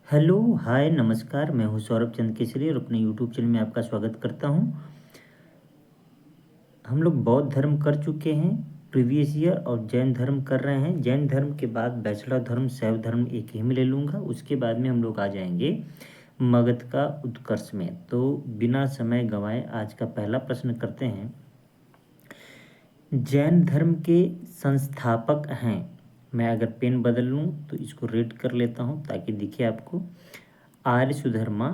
Hello, हाय, नमस्कार। मैं हूँ सौरभ चंद केसरी और अपने यूट्यूब चैनल में आपका स्वागत करता हूँ। हम लोग बौद्ध धर्म कर चुके हैं प्रीवियस ईयर और जैन धर्म कर रहे हैं। जैन धर्म के बाद बैचलर धर्म, शैव धर्म एक ही में ले लूँगा। उसके बाद में हम लोग आ जाएंगे मगध का उत्कर्ष में। तो बिना समय गंवाए आज का पहला प्रश्न करते हैं। जैन धर्म के संस्थापक हैं, मैं अगर पेन बदल लूँ तो इसको रेड कर लेता हूँ ताकि दिखे आपको। आर्य सुधर्मा,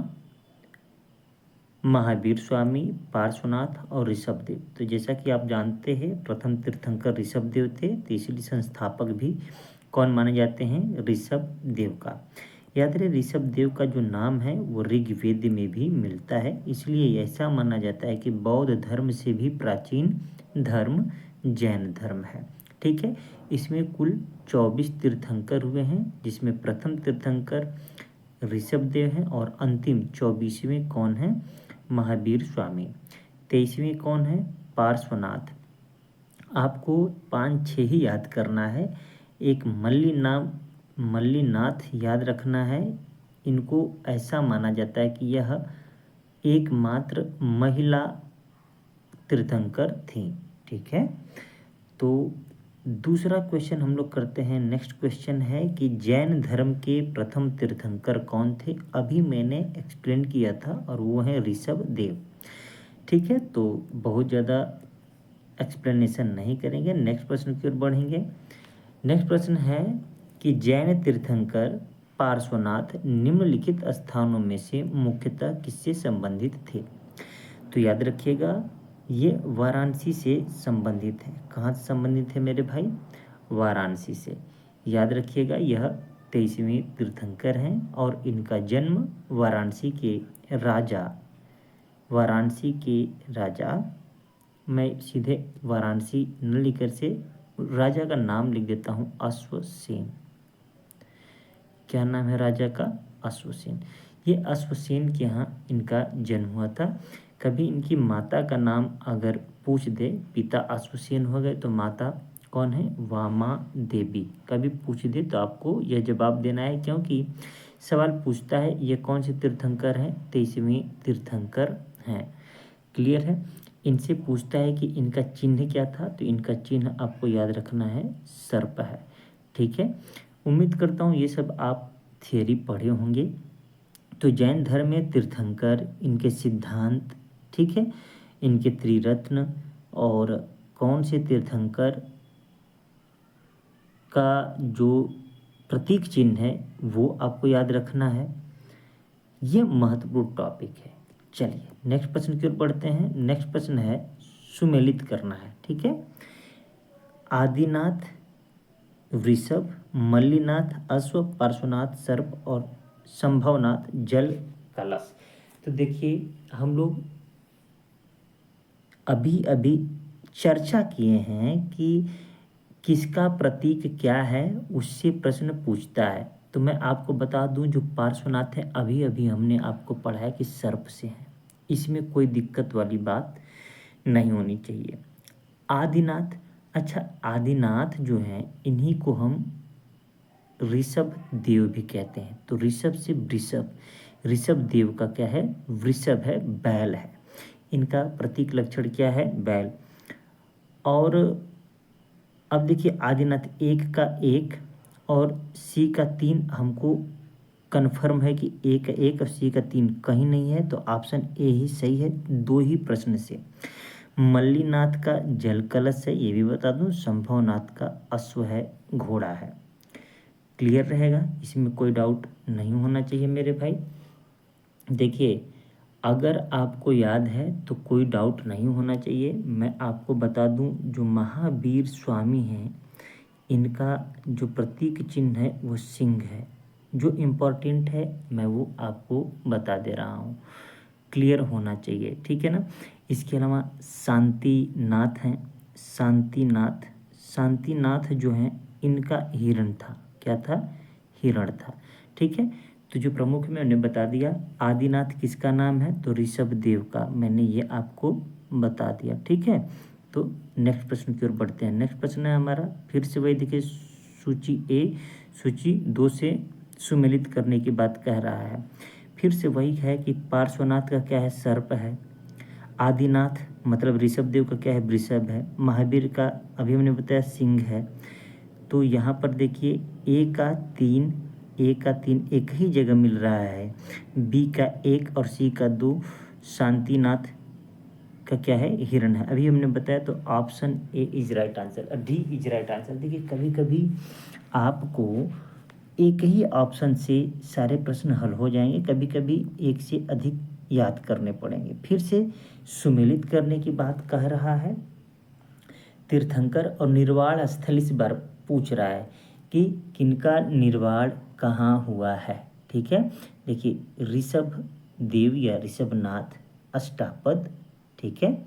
महावीर स्वामी, पार्श्वनाथ और ऋषभदेव। तो जैसा कि आप जानते हैं प्रथम तीर्थंकर ऋषभदेव थे, तो इसलिए संस्थापक भी कौन माने जाते हैं? ऋषभदेव का। याद रहे ऋषभदेव का जो नाम है वो ऋग्वेद में भी मिलता है, इसलिए ऐसा माना जाता है कि बौद्ध धर्म से भी प्राचीन धर्म जैन धर्म है। ठीक है, इसमें कुल 24 तीर्थंकर हुए हैं, जिसमें प्रथम तीर्थंकर ऋषभदेव हैं और अंतिम 24वें कौन है? महावीर स्वामी। 23वें कौन है? पार्श्वनाथ। आपको 5-6 ही याद करना है। एक मल्लीनाथ याद रखना है। इनको ऐसा माना जाता है कि यह एकमात्र महिला तीर्थंकर थी। ठीक है, तो दूसरा क्वेश्चन हम लोग करते हैं। नेक्स्ट क्वेश्चन है कि जैन धर्म के प्रथम तीर्थंकर कौन थे? अभी मैंने एक्सप्लेन किया था और वो है ऋषभदेव। ठीक है, तो बहुत ज़्यादा एक्सप्लेनेशन नहीं करेंगे, नेक्स्ट प्रश्न की ओर बढ़ेंगे। नेक्स्ट प्रश्न है कि जैन तीर्थंकर पार्श्वनाथ निम्नलिखित स्थानों में से मुख्यतः किससे संबंधित थे? तो याद रखिएगा ये वाराणसी से संबंधित है। कहाँ से संबंधित है मेरे भाई? वाराणसी से। याद रखिएगा यह 23वें तीर्थंकर हैं और इनका जन्म वाराणसी के राजा, मैं सीधे वाराणसी न लिखकर से राजा का नाम लिख देता हूँ, अश्वसेन। क्या नाम है राजा का? अश्वसेन। ये अश्वसेन के यहाँ इनका जन्म हुआ था। कभी इनकी माता का नाम अगर पूछ दे, पिता अश्वसेन हो गए तो माता कौन है? वामा देवी। कभी पूछ दे तो आपको यह जवाब देना है, क्योंकि सवाल पूछता है ये कौन से तीर्थंकर हैं? 23वें तीर्थंकर हैं। क्लियर है? इनसे पूछता है कि इनका चिन्ह क्या था, तो इनका चिन्ह आपको याद रखना है, सर्प है। ठीक है, उम्मीद करता हूँ ये सब आप थियरी पढ़े होंगे। तो जैन धर्म में तीर्थंकर, इनके सिद्धांत, ठीक है, इनके त्रिरत्न और कौन से तीर्थंकर का जो प्रतीक चिन्ह है वो आपको याद रखना है। ये महत्वपूर्ण टॉपिक है। चलिए नेक्स्ट प्रश्न की ओर बढ़ते हैं। नेक्स्ट प्रश्न है सुमेलित करना है। ठीक है, आदिनाथ, वृषभ, मल्लीनाथ, अश्व, पार्श्वनाथ, सर्प और संभवनाथ जल कलश। तो देखिए हम लोग अभी अभी चर्चा किए हैं कि किसका प्रतीक क्या है, उससे प्रश्न पूछता है। तो मैं आपको बता दूं जो पार्श्वनाथ है अभी अभी हमने आपको पढ़ाया कि सर्प से है, इसमें कोई दिक्कत वाली बात नहीं होनी चाहिए। आदिनाथ, अच्छा आदिनाथ जो हैं इन्हीं को हम ऋषभ देव भी कहते हैं। तो ऋषभ से वृषभ, ऋषभ देव का क्या है? वृषभ है, बैल है। इनका प्रतीक लक्षण क्या है? बैल। और अब देखिए आदिनाथ एक का एक और सी का 3 हमको कन्फर्म है कि ए का 1 और सी का 3 कहीं नहीं है, तो ऑप्शन ए ही सही है। 2 ही प्रश्न से। मल्लीनाथ का जल कलश है, ये भी बता दूं। संभवनाथ का अश्व है, घोड़ा है। क्लियर रहेगा, इसमें कोई डाउट नहीं होना चाहिए मेरे भाई। देखिए अगर आपको याद है तो कोई डाउट नहीं होना चाहिए। मैं आपको बता दूं जो महावीर स्वामी हैं इनका जो प्रतीक चिन्ह है वो सिंह है। जो इम्पोर्टेंट है मैं वो आपको बता दे रहा हूँ, क्लियर होना चाहिए। ठीक है ना? इसके अलावा शांतिनाथ हैं, शांतिनाथ जो हैं इनका हिरण था। क्या था? हिरण था। ठीक है, तो जो प्रमुख में उन्हें बता दिया। आदिनाथ किसका नाम है? तो ऋषभ देव का, मैंने ये आपको बता दिया। ठीक है, तो नेक्स्ट प्रश्न की ओर बढ़ते हैं। नेक्स्ट प्रश्न है हमारा फिर से वही देखिए, सूची 2 से सुमेलित करने की बात कह रहा है। फिर से वही है कि पार्श्वनाथ का क्या है, सर्प है। आदिनाथ मतलब ऋषभ देव का क्या है, वृषभ है। महावीर का अभी हमने बताया सिंह है। तो यहाँ पर देखिए ए का तीन एक ही जगह मिल रहा है, बी का एक और सी का दो। शांतिनाथ का क्या है, हिरण है। अभी हमने बताया तो option A is right answer, D is right answer. देखिए कभी कभी आपको एक ही ऑप्शन से सारे प्रश्न हल हो जाएंगे, कभी कभी एक से अधिक याद करने पड़ेंगे। फिर से सुमेलित करने की बात कह रहा है। तीर्थंकर और निर्वाण स्थल इस बार पूछ रहा है कि किनका निर्वाण कहाँ हुआ है। ठीक है, देखिए ऋषभ देव या ऋषभनाथ अष्टापद, ठीक है,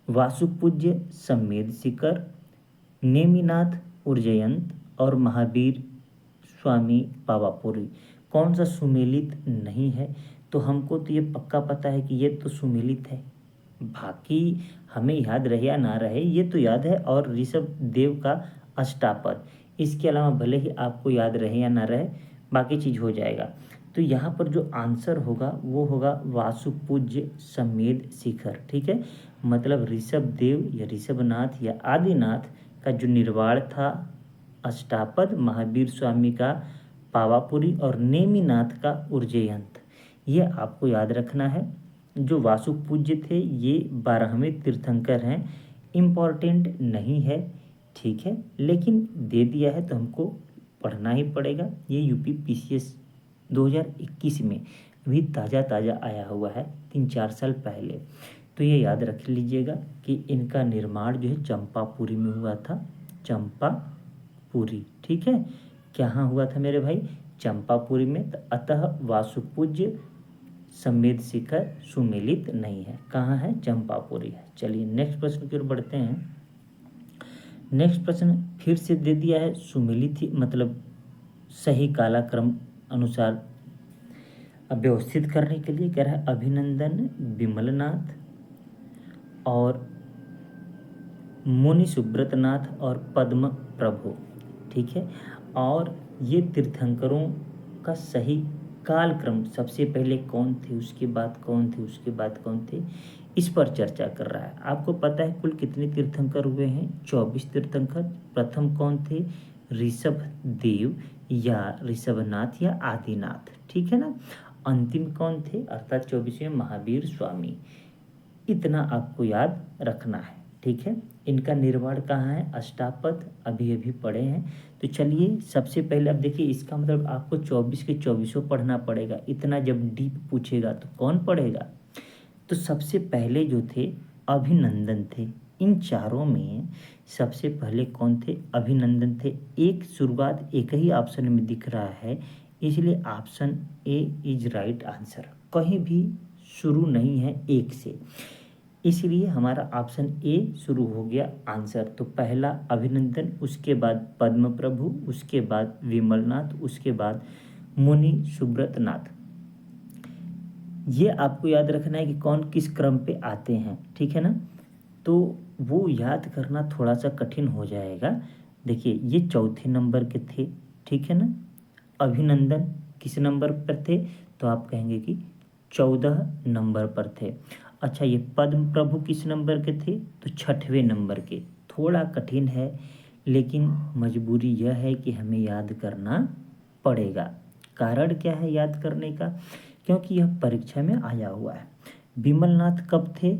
वासुपूज्य सम्मेद शिखर, नेमिनाथ उज्जयंत और महावीर स्वामी पावापुरी। कौन सा सुमेलित नहीं है? तो हमको तो ये पक्का पता है कि ये तो सुमेलित है, बाकी हमें याद रहे या ना रहे ये तो याद है। और ऋषभ देव का अष्टापद, इसके अलावा भले ही आपको याद रहे या ना रहे, बाकी चीज़ हो जाएगा। तो यहाँ पर जो आंसर होगा वो होगा वासुपूज्य सम्मेद शिखर। ठीक है, मतलब ऋषभ देव या ऋषभनाथ या आदिनाथ का जो निर्वाण था अष्टापद, महावीर स्वामी का पावापुरी और नेमिनाथ का उज्जयंत, ये आपको याद रखना है। जो वासुपूज्य थे ये 12वें तीर्थंकर हैं, इम्पॉर्टेंट नहीं है, ठीक है, लेकिन दे दिया है तो हमको पढ़ना ही पड़ेगा। ये यूपी पीसीएस 2021 में अभी ताज़ा ताज़ा आया हुआ है, 3-4 साल पहले। तो ये याद रख लीजिएगा कि इनका निर्माण जो है चंपापुरी में हुआ था, चंपापुरी। ठीक है, कहाँ हुआ था मेरे भाई, चंपापुरी में। अतः वासुपूज्य सम्मेद शिखर सुमेलित नहीं है, कहाँ है, चंपापुरी है। चलिए नेक्स्ट प्रश्न की ओर बढ़ते हैं। नेक्स्ट प्रश्न फिर से दे दिया है सुमेलित ही, मतलब सही कालाक्रम अनुसार व्यवस्थित करने के लिए कह रहा है अभिनंदन, विमलनाथ और मुनि सुब्रतनाथ और पद्म प्रभु। ठीक है, और ये तीर्थंकरों का सही कालक्रम, सबसे पहले कौन थे, उसके बाद कौन थे, उसके बाद कौन थे, इस पर चर्चा कर रहा है। आपको पता है कुल कितने तीर्थंकर हुए हैं, 24 तीर्थंकर। प्रथम कौन थे, ऋषभ देव या ऋषभनाथ या आदिनाथ, ठीक है ना। अंतिम कौन थे, अर्थात 24वें महावीर स्वामी। इतना आपको याद रखना है, ठीक है। इनका निर्माण कहाँ है, अष्टापद, अभी अभी पढ़े हैं। तो चलिए सबसे पहले अब देखिए, इसका मतलब आपको 24 के 24 पढ़ना पड़ेगा। इतना जब डीप पूछेगा तो कौन पढ़ेगा। तो सबसे पहले जो थे अभिनंदन थे। इन चारों में सबसे पहले कौन थे, अभिनंदन थे। एक शुरुआत एक ही ऑप्शन में दिख रहा है, इसलिए option A is right answer. कहीं भी शुरू नहीं है एक से, इसलिए हमारा ऑप्शन ए शुरू हो गया आंसर। तो पहला अभिनंदन, उसके बाद पद्म प्रभु, उसके बाद विमलनाथ, उसके बाद मुनि सुब्रतनाथ। ये आपको याद रखना है कि कौन किस क्रम पे आते हैं, ठीक है ना। तो वो याद करना थोड़ा सा कठिन हो जाएगा। देखिए ये चौथे नंबर के थे, ठीक है ना। अभिनंदन किस नंबर पर थे, तो आप कहेंगे कि 14 नंबर पर थे। अच्छा, ये पद्म प्रभु किस नंबर के थे, तो 6वें नंबर के। थोड़ा कठिन है, लेकिन मजबूरी यह है कि हमें याद करना पड़ेगा। कारण क्या है याद करने का, क्योंकि यह परीक्षा में आया हुआ है। विमलनाथ कब थे,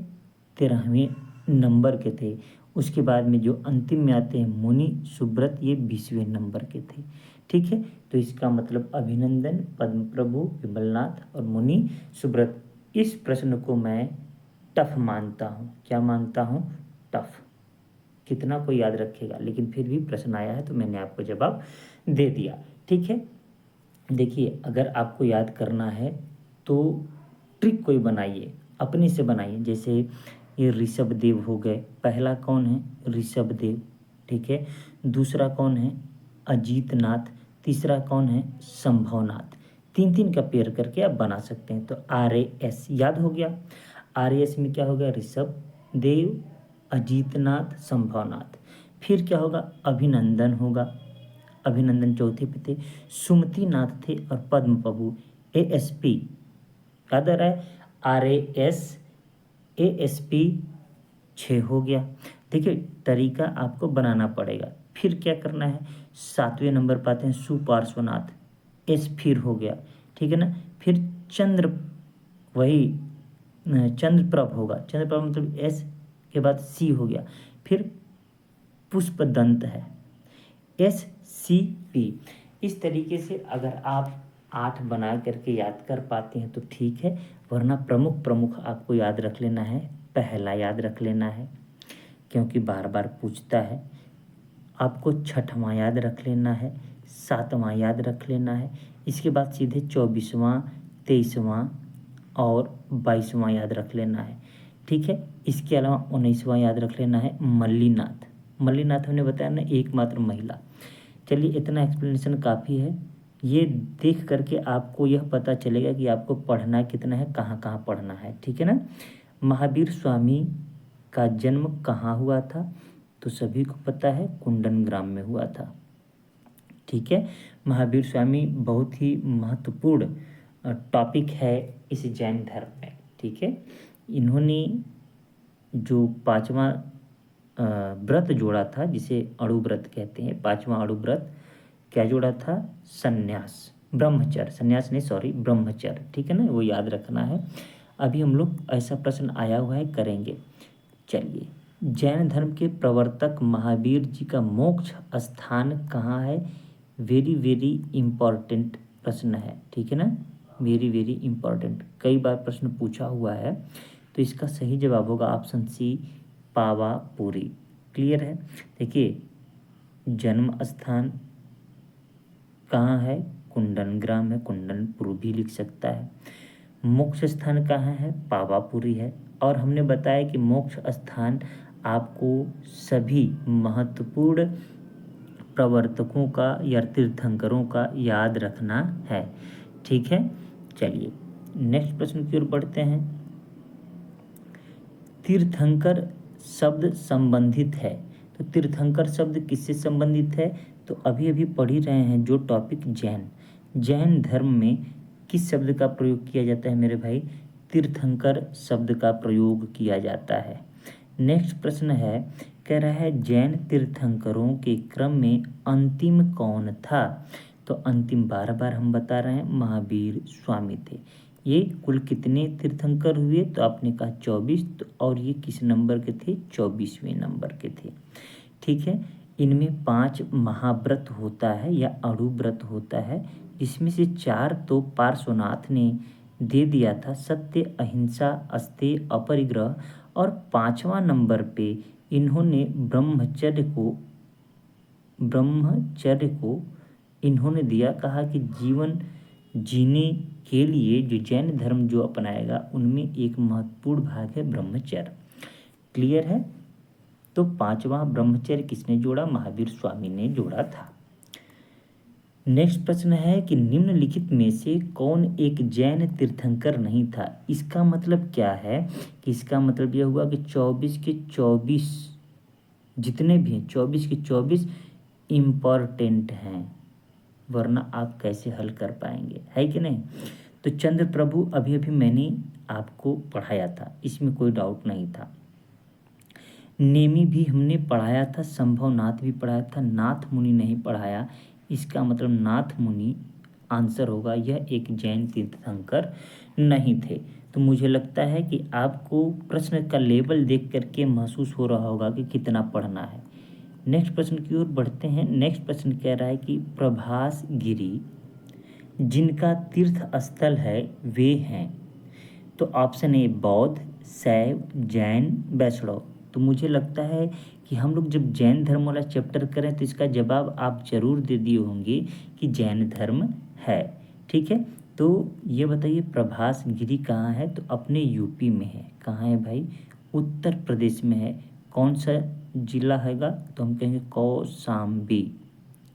13वें नंबर के थे। उसके बाद में जो अंतिम में आते हैं मुनि सुब्रत, ये 20वें नंबर के थे, ठीक है। तो इसका मतलब अभिनंदन, पद्म प्रभु, विमलनाथ और मुनि सुब्रत। इस प्रश्न को मैं टफ मानता हूँ। क्या मानता हूँ, टफ। कितना कोई याद रखेगा, लेकिन फिर भी प्रश्न आया है तो मैंने आपको जवाब दे दिया, ठीक है। देखिए अगर आपको याद करना है तो ट्रिक कोई बनाइए, अपने से बनाइए। जैसे ये ऋषभ देव हो गए, पहला कौन है, ऋषभ देव, ठीक है। दूसरा कौन है, अजीतनाथ। तीसरा कौन है, संभवनाथ। 3-3 का पेयर करके आप बना सकते हैं। तो RAS याद हो गया। RAS में क्या होगा, ऋषभ देव, अजीतनाथ, संभवनाथ। फिर क्या होगा, अभिनंदन होगा, अभिनंदन चौथे पे थे, सुमति नाथ थे और पद्म प्रभु। ASP याद आ रहा है, RAS ASP 6 हो गया। देखिए तरीका आपको बनाना पड़ेगा। फिर क्या करना है, 7वें नंबर पर आते हैं सुपार्श्वनाथ, S फिर हो गया, ठीक है ना। फिर चंद्र, वही चंद्रप्रभ होगा, चंद्रप्रभ मतलब S के बाद C हो गया। फिर पुष्पदंत है, SCP। इस तरीके से अगर आप 8 बना करके याद कर पाते हैं तो ठीक है, वरना प्रमुख प्रमुख आपको याद रख लेना है। पहला याद रख लेना है क्योंकि बार बार पूछता है। आपको 6वां याद रख लेना है, 7वां याद रख लेना है। इसके बाद सीधे 24वां, 23वां और 22वां याद रख लेना है, ठीक है। इसके अलावा 19वां याद रख लेना है, मल्लीनाथ। मल्लीनाथ हमने बताया ना, एकमात्र महिला। चलिए इतना एक्सप्लेनेशन काफ़ी है। ये देख करके आपको यह पता चलेगा कि आपको पढ़ना कितना है, कहाँ कहाँ पढ़ना है, ठीक है ना। महावीर स्वामी का जन्म कहाँ हुआ था, तो सभी को पता है कुंडन ग्राम में हुआ था, ठीक है। महावीर स्वामी बहुत ही महत्वपूर्ण टॉपिक है इस जैन धर्म में, ठीक है। इन्होंने जो 5वां व्रत जोड़ा था, जिसे अणु व्रत कहते हैं, 5वां अणु व्रत क्या जोड़ा था, संन्यास, ब्रह्मचर्य, संन्यास नहीं सॉरी ब्रह्मचर्य, ठीक है ना, वो याद रखना है। अभी हम लोग ऐसा प्रश्न आया हुआ है करेंगे। चलिए, जैन धर्म के प्रवर्तक महावीर जी का मोक्ष स्थान कहाँ है, वेरी वेरी इम्पॉर्टेंट प्रश्न है, ठीक है ना, वेरी वेरी इम्पॉर्टेंट, कई बार प्रश्न पूछा हुआ है। तो इसका सही जवाब होगा ऑप्शन C, पावापुरी। क्लियर है। देखिए जन्म स्थान कहाँ है, कुंडन ग्राम है, कुंडनपुर भी लिख सकता है। मोक्ष स्थान कहाँ है, पावापुरी है। और हमने बताया कि मोक्ष स्थान आपको सभी महत्वपूर्ण प्रवर्तकों का या तीर्थंकरों का याद रखना है, ठीक है। चलिए नेक्स्ट प्रश्न की ओर बढ़ते हैं। तीर्थंकर शब्द संबंधित है, तो तीर्थंकर शब्द किससे संबंधित है, तो अभी अभी पढ़ ही रहे हैं जो टॉपिक जैन धर्म में किस शब्द का प्रयोग किया जाता है मेरे भाई, तीर्थंकर शब्द का प्रयोग किया जाता है। नेक्स्ट प्रश्न है, कह रहा है जैन तीर्थंकरों के क्रम में अंतिम कौन था, तो अंतिम बार बार हम बता रहे हैं महावीर स्वामी थे। ये कुल कितने तीर्थंकर हुए, तो आपने कहा 24, तो और ये किस नंबर के थे, 24वें नंबर के थे, ठीक है। इनमें 5 महाव्रत होता है या अणु व्रत होता है, जिसमें से 4 तो पार्श्वनाथ ने दे दिया था, सत्य, अहिंसा, अस्तेय, अपरिग्रह, और 5वां नंबर पे इन्होंने ब्रह्मचर्य को इन्होंने दिया, कहा कि जीवन जीने के लिए जो जैन धर्म जो अपनाएगा उनमें एक महत्वपूर्ण भाग है ब्रह्मचर्य। क्लियर है। तो 5वां ब्रह्मचर्य किसने जोड़ा, महावीर स्वामी ने जोड़ा था। नेक्स्ट प्रश्न है कि निम्नलिखित में से कौन एक जैन तीर्थंकर नहीं था। इसका मतलब क्या है कि इसका मतलब यह हुआ कि 24 के 24 जितने भी हैं, 24 के 24 इम्पॉर्टेंट हैं, वरना आप कैसे हल कर पाएंगे, है कि नहीं। तो चंद्र प्रभु अभी अभी मैंने आपको पढ़ाया था, इसमें कोई डाउट नहीं था। नेमी भी हमने पढ़ाया था, संभव नाथ भी पढ़ाया था, नाथ मुनि नहीं पढ़ाया, इसका मतलब नाथ मुनि आंसर होगा, यह एक जैन तीर्थंकर नहीं थे। तो मुझे लगता है कि आपको प्रश्न का लेवल देख करके महसूस हो रहा होगा कि कितना पढ़ना है। नेक्स्ट प्रश्न की ओर बढ़ते हैं। नेक्स्ट प्रश्न कह रहा है कि प्रभास गिरी जिनका तीर्थ स्थल है वे हैं, तो ऑप्शन ए बौद्ध, शैव, जैन, वैष्णव। तो मुझे लगता है कि हम लोग जब जैन धर्म वाला चैप्टर करें तो इसका जवाब आप जरूर दे दिए होंगे कि जैन धर्म है, ठीक है। तो ये बताइए प्रभास गिरी कहाँ है, तो अपने यूपी में है। कहाँ है भाई, उत्तर प्रदेश में है। कौन सा जिला हैगा, तो हम कहेंगे कौशाम्बी।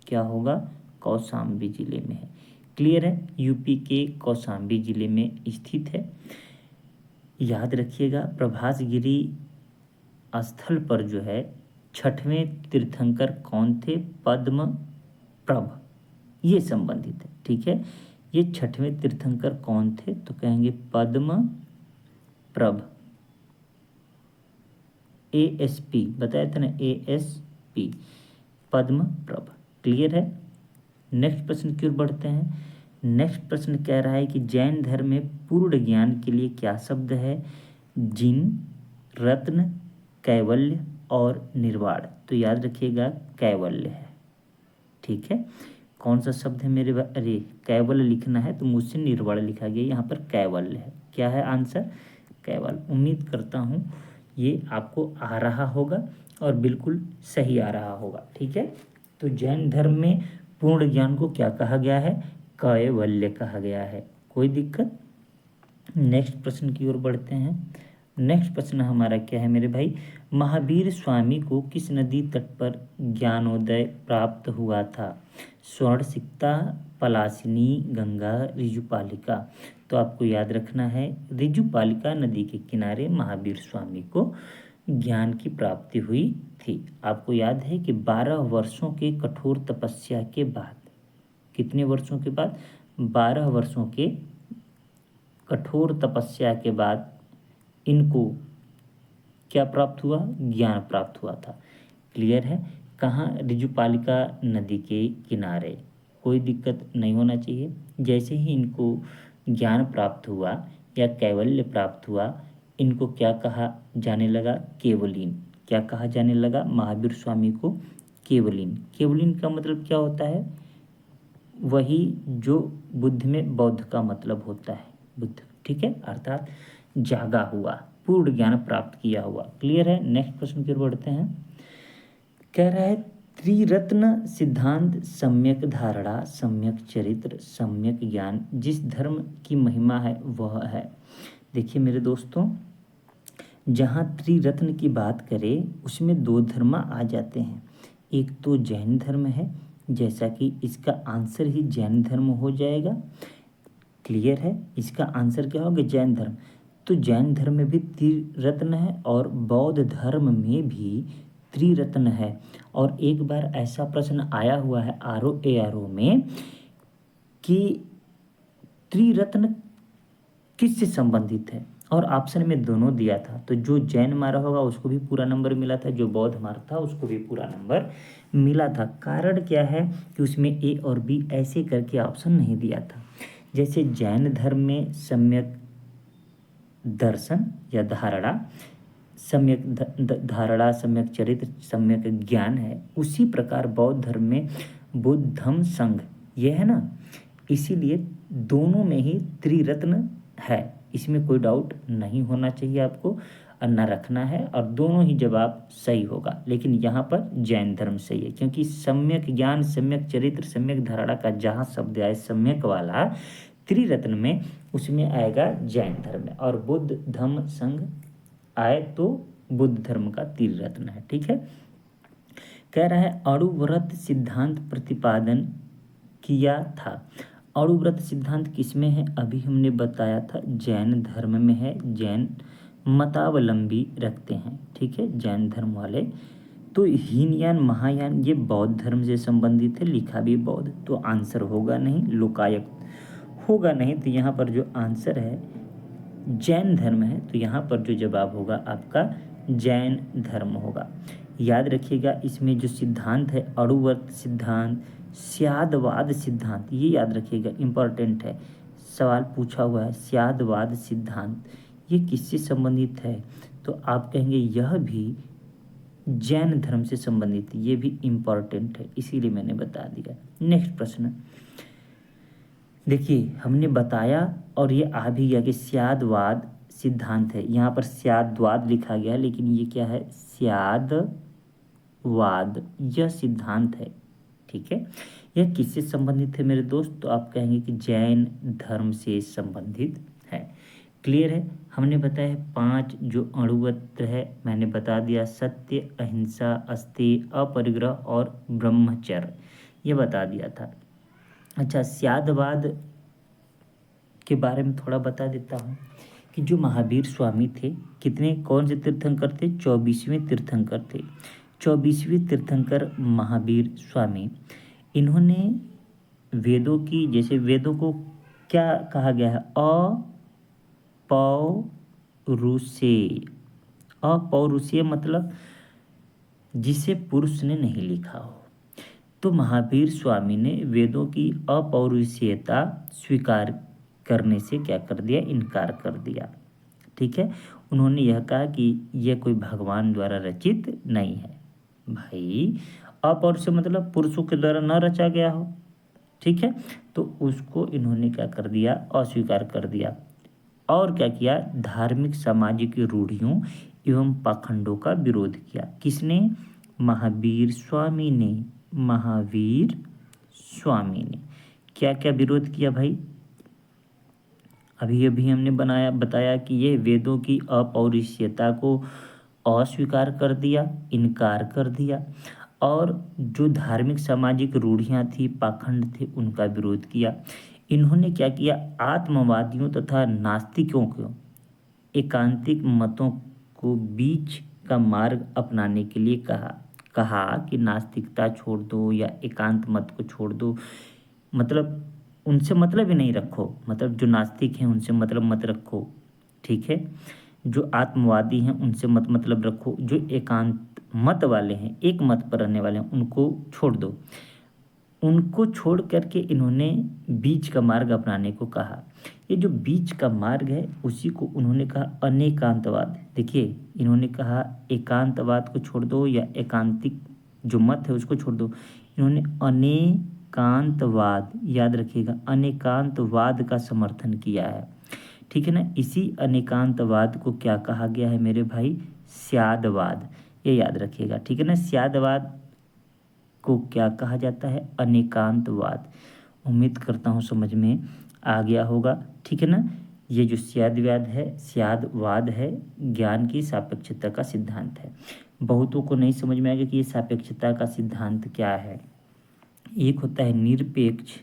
क्या होगा, कौशाम्बी जिले में है। क्लियर है, यूपी के कौशाम्बी जिले में स्थित है। याद रखिएगा प्रभास गिरी स्थल पर जो है 6वें तीर्थंकर कौन थे, पद्म प्रभ, ये संबंधित है। ठीक है, ये छठवें तीर्थंकर कौन थे? तो कहेंगे पद्म प्रभ, ASP बताया था ना, ASP, पद्म प्रभ। क्लियर है। नेक्स्ट प्रश्न की ओर बढ़ते हैं। नेक्स्ट प्रश्न कह रहा है कि जैन धर्म में पूर्ण ज्ञान के लिए क्या शब्द है? जिन, रत्न, कैवल्य और निर्वाण। तो याद रखिएगा कैवल्य है। ठीक है, कौन सा शब्द है मेरे अरे कैवल्य लिखना है तो मुझसे निर्वाण लिखा गया, यहाँ पर कैवल्य है। क्या है आंसर? कैवल्य। उम्मीद करता हूँ ये आपको आ रहा होगा और बिल्कुल सही आ रहा होगा। ठीक है, तो जैन धर्म में पूर्ण ज्ञान को क्या कहा गया है? कैवल्य कहा गया है। कोई दिक्कत? नेक्स्ट प्रश्न की ओर बढ़ते हैं। नेक्स्ट प्रश्न हमारा क्या है मेरे भाई? महावीर स्वामी को किस नदी तट पर ज्ञानोदय प्राप्त हुआ था? स्वर्णसिक्ता, पलासिनी, गंगा, ऋजुपालिका। तो आपको याद रखना है ऋजुपालिका नदी के किनारे महावीर स्वामी को ज्ञान की प्राप्ति हुई थी। आपको याद है कि 12 वर्षों के कठोर तपस्या के बाद, कितने वर्षों के बाद? 12 वर्षों के कठोर तपस्या के बाद इनको क्या प्राप्त हुआ? ज्ञान प्राप्त हुआ था। क्लियर है। कहाँ? ऋजुपालिका नदी के किनारे। कोई दिक्कत नहीं होना चाहिए। जैसे ही इनको ज्ञान प्राप्त हुआ या कैवल्य प्राप्त हुआ, इनको क्या कहा जाने लगा? केवलीन। क्या कहा जाने लगा? महावीर स्वामी को केवलीन। केवलीन का मतलब क्या होता है? वही जो बुद्ध में बौद्ध का मतलब होता है, बुद्ध। ठीक है, अर्थात जागा हुआ, पूर्ण ज्ञान प्राप्त किया हुआ। क्लियर है। नेक्स्ट प्रश्न की ओर बढ़ते हैं। कह रहा है त्रिरत्न सिद्धांत सम्यक धारणा, सम्यक चरित्र, सम्यक ज्ञान जिस धर्म की महिमा है वह है। देखिए मेरे दोस्तों, जहाँ त्रिरत्न की बात करें उसमें 2 धर्म आ जाते हैं। एक तो जैन धर्म है, जैसा कि इसका आंसर ही जैन धर्म हो जाएगा। क्लियर है, इसका आंसर क्या होगा? जैन धर्म। तो जैन धर्म में भी त्रिरत्न है और बौद्ध धर्म में भी त्रिरत्न है। और एक बार ऐसा प्रश्न आया हुआ है ROARO में कि त्रिरत्न किससे संबंधित है, और ऑप्शन में दोनों दिया था। तो जो जैन मारा होगा उसको भी पूरा नंबर मिला था, जो बौद्ध मारा था उसको भी पूरा नंबर मिला था। कारण क्या है कि उसमें A और B ऐसे करके ऑप्शन नहीं दिया था। जैसे जैन धर्म में सम्यक दर्शन या धारणा, सम्यक धारणा, सम्यक चरित्र, सम्यक ज्ञान है, उसी प्रकार बौद्ध धर्म में बुद्धम संघ ये है ना। इसीलिए दोनों में ही त्रिरत्न है, इसमें कोई डाउट नहीं होना चाहिए आपको, और न रखना है, और दोनों ही जवाब सही होगा। लेकिन यहाँ पर जैन धर्म सही है, क्योंकि सम्यक ज्ञान, सम्यक चरित्र, सम्यक धारणा का जहाँ शब्द आए सम्यक वाला त्रिरत्न में, उसमें आएगा जैन धर्म में। और बुद्ध धम्म संघ आए तो बुद्ध धर्म का त्रिरत्न है। ठीक है। कह रहा है अणुव्रत सिद्धांत प्रतिपादन किया था। अणुव्रत सिद्धांत किसमें है? अभी हमने बताया था जैन धर्म में है, जैन मतावलंबी रखते हैं। ठीक है, जैन धर्म वाले। तो हीनयान, महायान ये बौद्ध धर्म से संबंधित है, लिखा भी बौद्ध, तो आंसर होगा नहीं, लोकायत होगा नहीं। तो यहाँ पर जो आंसर है जैन धर्म है, तो यहाँ पर जो जवाब होगा आपका जैन धर्म होगा। याद रखिएगा इसमें जो सिद्धांत है अणुव्रत सिद्धांत, स्यादवाद सिद्धांत, ये याद रखिएगा, इम्पॉर्टेंट है। सवाल पूछा हुआ है स्यादवाद सिद्धांत ये किससे संबंधित है? तो आप कहेंगे यह भी जैन धर्म से संबंधित है, ये भी इम्पॉर्टेंट है, इसीलिए मैंने बता दिया। नेक्स्ट प्रश्न देखिए, हमने बताया और ये आ भी गया कि स्यादवाद सिद्धांत है। यहाँ पर स्यादवाद लिखा गया है, लेकिन ये क्या है? स्यादवाद, यह सिद्धांत है। ठीक है, यह किससे संबंधित है मेरे दोस्त? तो आप कहेंगे कि जैन धर्म से संबंधित है। क्लियर है। हमने बताया 5 जो अणुव्रत है, मैंने बता दिया, सत्य, अहिंसा, अस्तेय, अपरिग्रह और ब्रह्मचर्य, ये बता दिया था। अच्छा, स्यादवाद के बारे में थोड़ा बता देता हूँ कि जो महावीर स्वामी थे, कितने कौन से तीर्थंकर थे? 24वें तीर्थंकर थे। 24वें तीर्थंकर महावीर स्वामी, इन्होंने वेदों की, जैसे वेदों को क्या कहा गया है, अपौरुषेय। अपौरुषेय मतलब जिसे पुरुष ने नहीं लिखा हो। तो महावीर स्वामी ने वेदों की अपौरुषेयता स्वीकार करने से क्या कर दिया, इनकार कर दिया। ठीक है, उन्होंने यह कहा कि यह कोई भगवान द्वारा रचित नहीं है। भाई अपौरुषेय मतलब पुरुषों के द्वारा न रचा गया हो। ठीक है, तो उसको इन्होंने क्या कर दिया, अस्वीकार कर दिया। और क्या किया, धार्मिक सामाजिक रूढ़ियों एवं पाखंडों का विरोध किया। किसने, महावीर स्वामी ने। महावीर स्वामी ने क्या क्या विरोध किया भाई, अभी अभी हमने बताया कि ये वेदों की अपौरुषेयता को अस्वीकार कर दिया, इनकार कर दिया, और जो धार्मिक सामाजिक रूढ़ियाँ थी, पाखंड थे, उनका विरोध किया। इन्होंने क्या किया, आत्मवादियों तथा नास्तिकों को एकांतिक मतों को बीच का मार्ग अपनाने के लिए कहा कि नास्तिकता छोड़ दो या एकांत मत को छोड़ दो, मतलब उनसे मतलब ही नहीं रखो, मतलब जो नास्तिक हैं उनसे मतलब मत रखो। ठीक है, जो आत्मवादी हैं उनसे मतलब रखो, जो एकांत मत वाले हैं, एक मत पर रहने वाले हैं, उनको छोड़ दो। उनको छोड़ करके इन्होंने बीच का मार्ग अपनाने को कहा। ये जो बीच का मार्ग है उसी को उन्होंने कहा अनेकांतवाद। देखिए, इन्होंने कहा एकांतवाद को छोड़ दो या एकांतिक जो मत है उसको छोड़ दो। इन्होंने अनेकांतवाद, याद रखिएगा, अनेकांतवाद का समर्थन किया है। ठीक है ना, इसी अनेकांतवाद को क्या कहा गया है मेरे भाई, स्यादवाद, ये याद रखिएगा। ठीक है ना, स्यादवाद को क्या कहा जाता है, अनेकांतवाद। उम्मीद करता हूँ समझ में आ गया होगा। ठीक है ना, ये जो स्यादवाद है ज्ञान की सापेक्षता का सिद्धांत है। बहुतों को नहीं समझ में आएगा कि ये सापेक्षता का सिद्धांत क्या है। एक होता है निरपेक्ष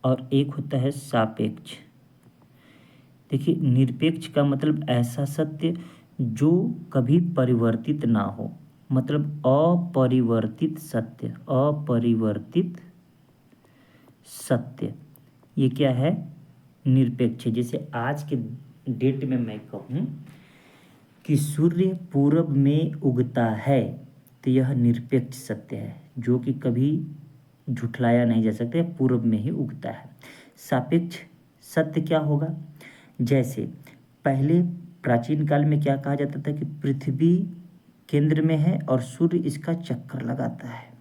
और एक होता है सापेक्ष। देखिए, निरपेक्ष का मतलब ऐसा सत्य जो कभी परिवर्तित ना हो, मतलब अपरिवर्तित सत्य, अपरिवर्तित सत्य, ये क्या है, निरपेक्ष है। जैसे आज के डेट में मैं कहूँ कि सूर्य पूरब में उगता है, तो यह निरपेक्ष सत्य है जो कि कभी झुठलाया नहीं जा सकता, पूरब में ही उगता है। सापेक्ष सत्य क्या होगा, जैसे पहले प्राचीन काल में क्या कहा जाता था कि पृथ्वी केंद्र में है और सूर्य इसका चक्कर लगाता है।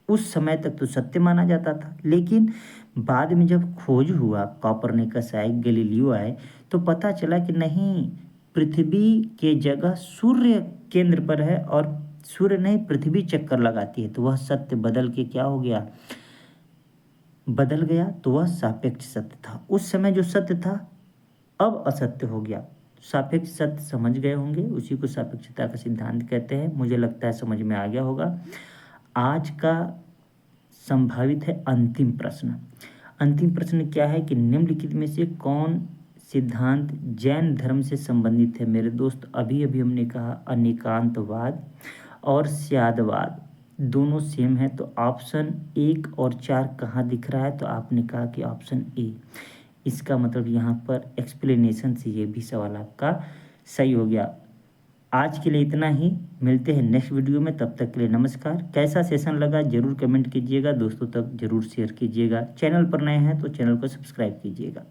उस समय तक तो सत्य माना जाता था, लेकिन बाद में जब खोज हुआ, कॉपरनिकस आए, गैलीलियो आए, तो पता चला कि नहीं, पृथ्वी के जगह सूर्य केंद्र पर है और सूर्य नहीं, पृथ्वी चक्कर लगाती है। तो वह सत्य बदल के क्या हो गया, बदल गया, तो वह सापेक्ष सत्य था। उस समय जो सत्य था अब असत्य हो गया। सापेक्ष सत्य समझ गए होंगे, उसी को सापेक्षता का सिद्धांत कहते हैं। मुझे लगता है समझ में आ गया होगा। आज का संभावित है अंतिम प्रश्न। अंतिम प्रश्न क्या है कि निम्नलिखित में से कौन सिद्धांत जैन धर्म से संबंधित है। मेरे दोस्त, अभी अभी हमने कहा अनेकांतवाद और स्यादवाद दोनों सेम है, तो ऑप्शन 1 और 4 कहाँ दिख रहा है, तो आपने कहा कि ऑप्शन ए। इसका मतलब यहाँ पर एक्सप्लेनेशन से ये भी सवाल आपका सही हो गया। आज के लिए इतना ही, मिलते हैं नेक्स्ट वीडियो में, तब तक के लिए नमस्कार। कैसा सेशन लगा जरूर कमेंट कीजिएगा, दोस्तों तक जरूर शेयर कीजिएगा। चैनल पर नए हैं तो चैनल को सब्सक्राइब कीजिएगा।